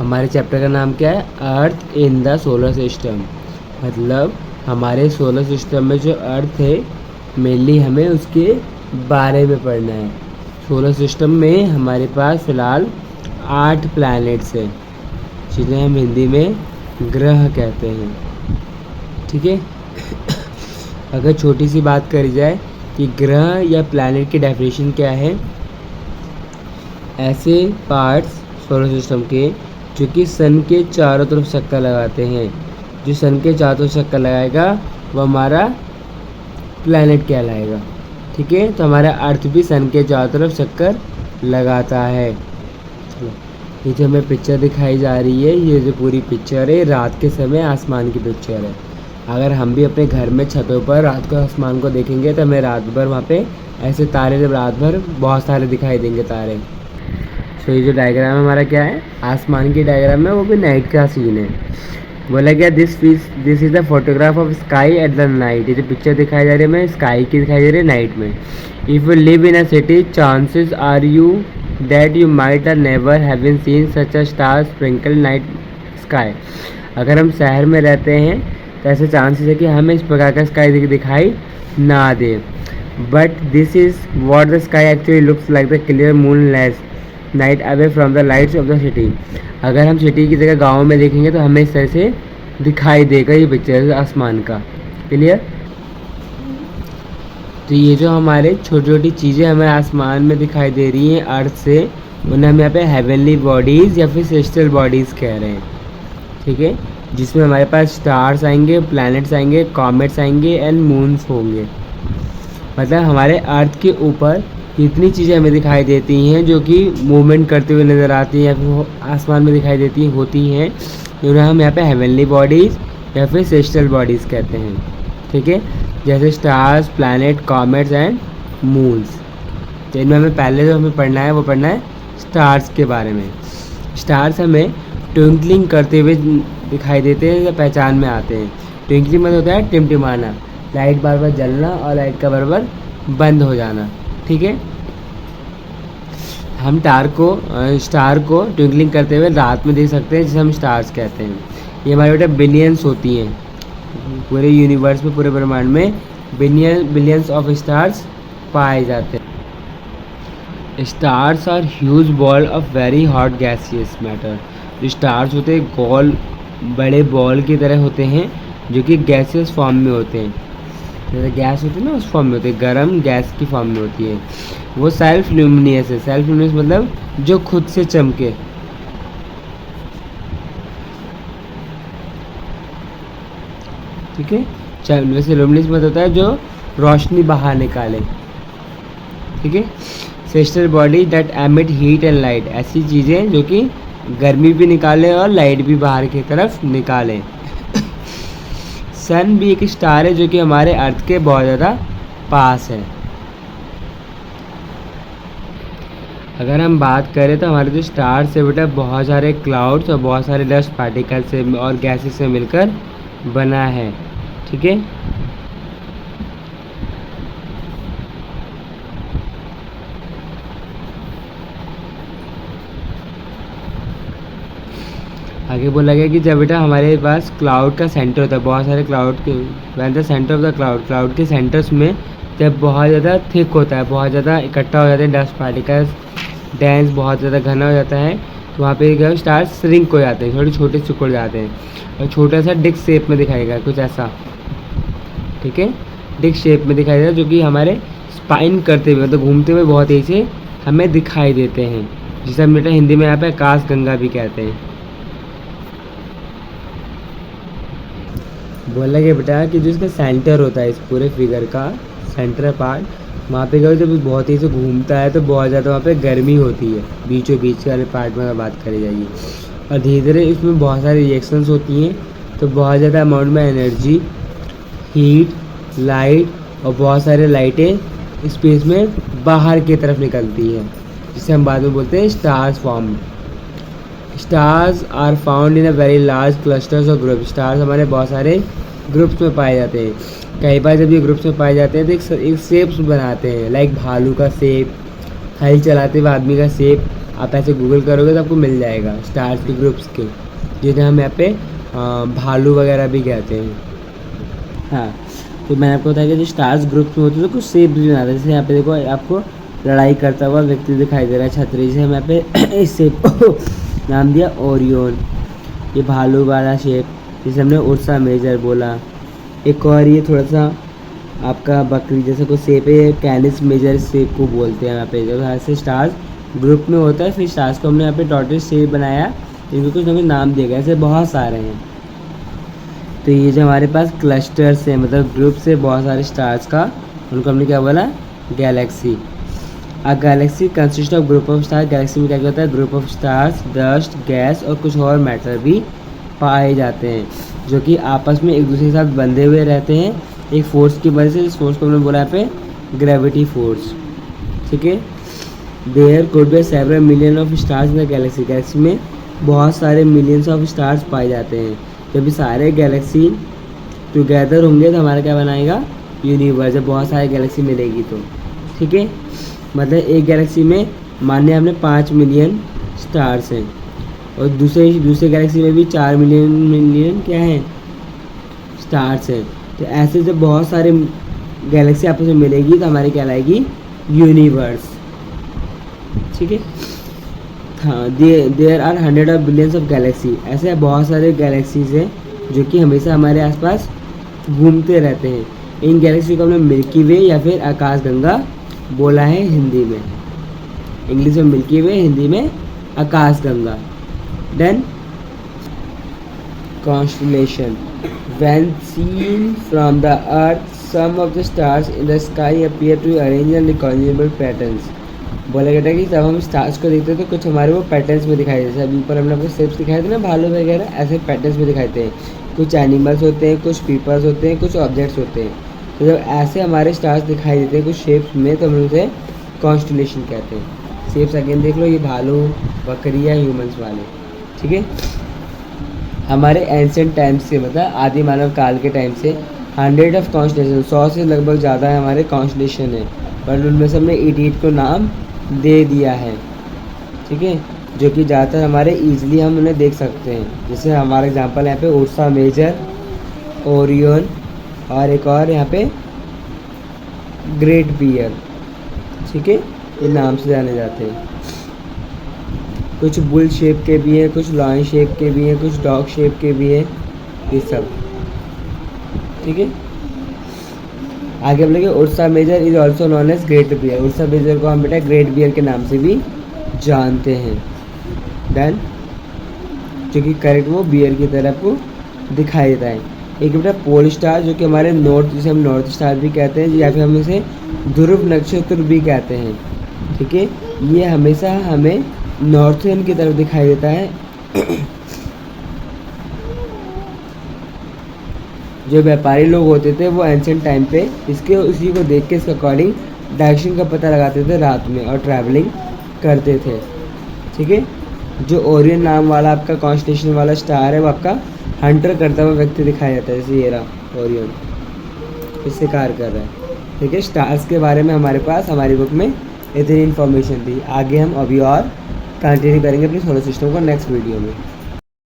हमारे चैप्टर का नाम क्या है? अर्थ इन द सोलर सिस्टम। मतलब हमारे सोलर सिस्टम में जो अर्थ है मेनली हमें उसके बारे में पढ़ना है। सोलर सिस्टम में हमारे पास फ़िलहाल 8 प्लैनेट्स हैं जिन्हें हम हिंदी में ग्रह कहते हैं। ठीक है। अगर छोटी सी बात करी जाए कि ग्रह या प्लैनेट की डेफिनेशन क्या है, ऐसे पार्ट्स सोलर सिस्टम के जो कि सन के चारों तरफ चक्कर लगाते हैं। जो सन के चारों तरफ चक्कर लगाएगा वो हमारा प्लैनेट कहलाएगा। ठीक है। तो हमारा अर्थ भी सन के चारों तरफ चक्कर लगाता है। ये जो हमें पिक्चर दिखाई जा रही है, ये जो पूरी पिक्चर है रात के समय आसमान की पिक्चर है। अगर हम भी अपने घर में छतों पर रात को आसमान को देखेंगे तो हमें रात भर वहाँ पे ऐसे तारे, जब रात भर बहुत सारे दिखाई देंगे तारे। तो ये जो डायग्राम हमारा क्या है, आसमान की डायग्राम है, वो भी नाइट का सीन है। बोला गया this is the photograph of sky at the night. ये जो पिक्चर दिखाई जा रही है हमें स्काई की दिखाई दे रही है नाइट में। If you live in a city chances are you that you might are never having seen such a star sprinkle night sky. अगर हम शहर में रहते हैं तो ऐसे चांसेस है कि हमें इस प्रकार का स्काई दिखाई ना दे। But this is what the sky actually looks like the clear moonless night away from the lights of the city. अगर हम सिटी की जगह गाँव में देखेंगे तो हमें इस तरह से दिखाई देगा ये पिक्चर आसमान का। क्लियर। तो ये जो हमारे छोटी छोटी चीज़ें हमें आसमान में दिखाई दे रही हैं अर्थ से, उन्हें हम यहाँ पे हेवनली बॉडीज़ या फिर सेलेस्टियल बॉडीज़ कह रहे हैं। ठीक है। जिसमें हमारे पास स्टार्स आएंगे, प्लैनेट्स आएंगे, कॉमेट्स आएंगे एंड मून्स होंगे। मतलब हमारे अर्थ के ऊपर इतनी चीज़ें हमें दिखाई देती हैं जो कि मूवमेंट करते हुए नज़र आती हैं या फिर आसमान में दिखाई देती होती हैं, उन्हें हम यहाँ पे हेवनली बॉडीज़ या फिर सेलेस्टियल बॉडीज़ कहते हैं। ठीक है। जैसे stars, planet, comets and moons. तो इनमें हमें पहले जो हमें पढ़ना है वो पढ़ना है स्टार्स के बारे में। स्टार्स हमें ट्विंकलिंग करते हुए दिखाई देते हैं या पहचान में आते हैं। ट्विंकलिंग मतलब होता है टिमटिमाना, लाइट बार बार जलना और लाइट का बार बार बंद हो जाना। ठीक है। हम स्टार को ट्विंकलिंग करते हुए रात में देख सकते हैं, जिसे हम स्टार्स कहते हैं। ये हमारे बेटा बिलियंस होती हैं पूरे यूनिवर्स में, पूरे ब्रह्मांड में बिलियंस ऑफ स्टार्स पाए जाते हैं। Stars are huge ball of very hot gaseous matter. जो स्टार्स होते हैं गोल बड़े बॉल की तरह होते हैं जो कि गैसियस फॉर्म में होते हैं। जैसे गैस होती है ना उस फॉर्म में होती है, गर्म गैस की फॉर्म में होती है। वो सेल्फ ल्यूमिनियस है। सेल्फ ल्यूमिनियस मतलब जो खुद से चमके। ठीक है। वैसे ल्यूमिनियस मतलब होता है जो रोशनी बाहर निकाले। ठीक है। Celestial body that emit heat and light. ऐसी चीज़ें जो कि गर्मी भी निकाले और लाइट भी बाहर की तरफ निकाले। सन भी एक स्टार है जो कि हमारे अर्थ के बहुत ज़्यादा पास है। अगर हम बात करें तो हमारे जो स्टार से बेटा बहुत सारे क्लाउड्स और बहुत सारे डस्ट पार्टिकल से और गैसेस से मिलकर बना है। ठीक है। आगे बोला गया कि जब बेटा हमारे पास क्लाउड का सेंटर होता है, बहुत सारे क्लाउड के when the centre of the cloud के सेंटर्स में जब बहुत ज़्यादा थिक होता है, बहुत ज़्यादा इकट्ठा हो जाते हैं डस्ट पार्टिकल्स, डेंस बहुत ज़्यादा घना हो जाता है, तो वहाँ पे क्या स्टार श्रिंक हो जाते हैं, थोड़े छोटे सिकुड़ जाते हैं और छोटा सा डिस्क शेप में दिखाएगा कुछ ऐसा। ठीक है। डिस्क शेप में दिखाई देगा जो कि हमारे स्पाइन करते हुए मतलब घूमते हुए बहुत तेज़ी से हमें दिखाई देते हैं, जिसे हम बेटा हिंदी में यहाँ पे आकाश गंगा भी कहते हैं। बोला गया बेटा कि जो इसका सेंटर होता है, इस पूरे फिगर का सेंटर पार्ट, वहाँ पे क्या जब बहुत ही से घूमता है तो बहुत ज़्यादा वहाँ पे गर्मी होती है, बीचों बीच वाले पार्ट में बात करी जाएगी। और धीरे धीरे इसमें बहुत सारी रिएक्शंस होती हैं, तो बहुत ज़्यादा अमाउंट में एनर्जी, हीट, लाइट और बहुत सारे लाइटें स्पेस में बाहर की तरफ निकलती हैं, जिसे हम बाद में बोलते हैं stars form. Stars are found in a very large clusters of group. Stars हमारे बहुत सारे ग्रुप्स में पाए जाते हैं। कई बार जब ये ग्रुप्स में पाए जाते हैं तो एक शेप्स बनाते हैं, लाइक भालू का शेप, हल चलाते हुए आदमी का शेप, आप ऐसे गूगल करोगे तो आपको मिल जाएगा स्टार्स के ग्रुप्स के, जिन्हें हम यहाँ पे भालू वगैरह भी कहते हैं। हाँ, तो मैंने आपको बताया कि जो स्टार्स ग्रुप्स में होते हैं तो कुछ शेप भी बनाते हैं। जैसे यहाँ पे देखो आपको लड़ाई करता हुआ व्यक्ति दिखाई दे रहा है छतरी से, हम यहाँ पे इस शेप को नाम दिया ओरियन। ये भालू वाला शेप जिसे हमने उर्सा मेजर बोला। एक और ये थोड़ा सा आपका बकरी जैसा कुछ शेप है, कैनिस मेजर शेप को बोलते हैं यहाँ पे। जब ऐसे स्टार्स ग्रुप में होता है फिर स्टार्स को हमने यहाँ पे टॉर्टोइज शेप बनाया, इनको कुछ ना कुछ नाम दिया गया। ऐसे बहुत सारे हैं। तो ये जो हमारे पास क्लस्टर्स हैं, मतलब ग्रुप से बहुत सारे स्टार्स का, उनको हमने क्या बोला, Galaxy. A Galaxy consist of group of star. Galaxy में क्या होता है, group of stars, dust, gas और कुछ और मैटर भी पाए जाते हैं, जो कि आपस में एक दूसरे के साथ बंधे हुए रहते हैं एक फोर्स की वजह से। इस फोर्स को हमने बोला यहाँ पे ग्रेविटी फोर्स। ठीक है। There could be several million of stars in the galaxy. Galaxy में बहुत सारे मिलियंस ऑफ स्टार्स पाए जाते हैं। जब भी सारे गैलेक्सी टुगेदर होंगे तो हमारा क्या बनाएगा, यूनिवर्स। जब बहुत सारे गैलेक्सी मिलेगी तो, ठीक है। मतलब एक गैलेक्सी में मानिए हमने 5 मिलियन स्टार्स हैं और दूसरे गैलेक्सी में भी 4 मिलियन क्या हैं, स्टार्स हैं। तो ऐसे जब बहुत सारे गैलेक्सी आपस में मिलेगी तो हमारी क्या लाएगी, यूनिवर्स। ठीक है। हाँ, there are 100 of billions of galaxy. ऐसे बहुत सारे गैलेक्सीज हैं जो कि हमेशा हमारे आसपास घूमते रहते हैं। इन गैलेक्सी को हमने मिल्की वे या फिर आकाशगंगा बोला है हिंदी में। इंग्लिश में मिल्की वे, हिंदी में आकाशगंगा। Then constellation. When seen from the earth, some of the stars in the sky appear to arrange in recognizable patterns. बोला गया था कि जब हम स्टार्स को देखते हैं तो कुछ हमारे वो पैटर्न्स में दिखाई देते हैं। अभी ऊपर हमने आपको शेप्स दिखाए थे ना, भालू वगैरह, ऐसे पैटर्न्स में दिखाते हैं। कुछ एनिमल्स होते हैं, कुछ पीपल्स होते हैं, कुछ ऑब्जेक्ट्स होते हैं। तो जब ऐसे हमारे स्टार्स दिखाई देते हैं कुछ शेप्स में तो हम उसे कॉन्स्टेलेशन कहते हैं। शेप्स अगेन देख लो, ये भालू, बकरी या ह्यूमंस वाले। ठीक है। हमारे एंशिएंट टाइम्स से, मतलब आदि मानव काल के टाइम से 100 ऑफ कॉन्स्टेलेशन, 100 से लगभग ज़्यादा है हमारे कॉन्स्टेलेशन है, पर उनमें से हमने 88 को नाम दे दिया है। ठीक है। जो कि ज़्यादातर हमारे ईजिली हम उन्हें देख सकते हैं। जैसे हमारा एग्जांपल यहाँ पे उर्सा मेजर, ओरियन और एक और यहाँ पे ग्रेट बियर। ठीक है। ये नाम से जाने जाते हैं। कुछ बुल शेप के भी हैं, कुछ लॉयन शेप के भी हैं, कुछ डॉग शेप के भी हैं, ये सब। ठीक है। आगे बोलेंगे Ursa Major is also known as great bear. Ursa Major को हम बेटा ग्रेट बियर के नाम से भी जानते हैं। डन। जो कि करेक्ट वो बियर की तरह आपको दिखाई देता है। एक बेटा पोल स्टार, जो कि हमारे नॉर्थ, जिसे हम नॉर्थ स्टार भी कहते हैं या फिर हम इसे ध्रुव नक्षत्र भी कहते हैं। ठीक है। ये हमेशा हमें नॉर्थर्न की तरफ दिखाई देता है। जो व्यापारी लोग होते थे वो एंशिएंट टाइम पे इसी को देख के इसके अकॉर्डिंग डायरेक्शन का पता लगाते थे रात में और ट्रैवलिंग करते थे। ठीक है। जो ओरियन नाम वाला आपका कॉन्स्टेलेशन वाला स्टार है वो आपका हंटर करता हुआ व्यक्ति दिखाया जाता है। जैसे ये रहा ओरियन, इस शिकार कर रहा है। ठीक है। स्टार्स के बारे में हमारे पास हमारी बुक में इतनी इन्फॉर्मेशन थी। आगे हम अभी और कंटिन्यू करेंगे अपने सोलर सिस्टम को नेक्स्ट वीडियो में।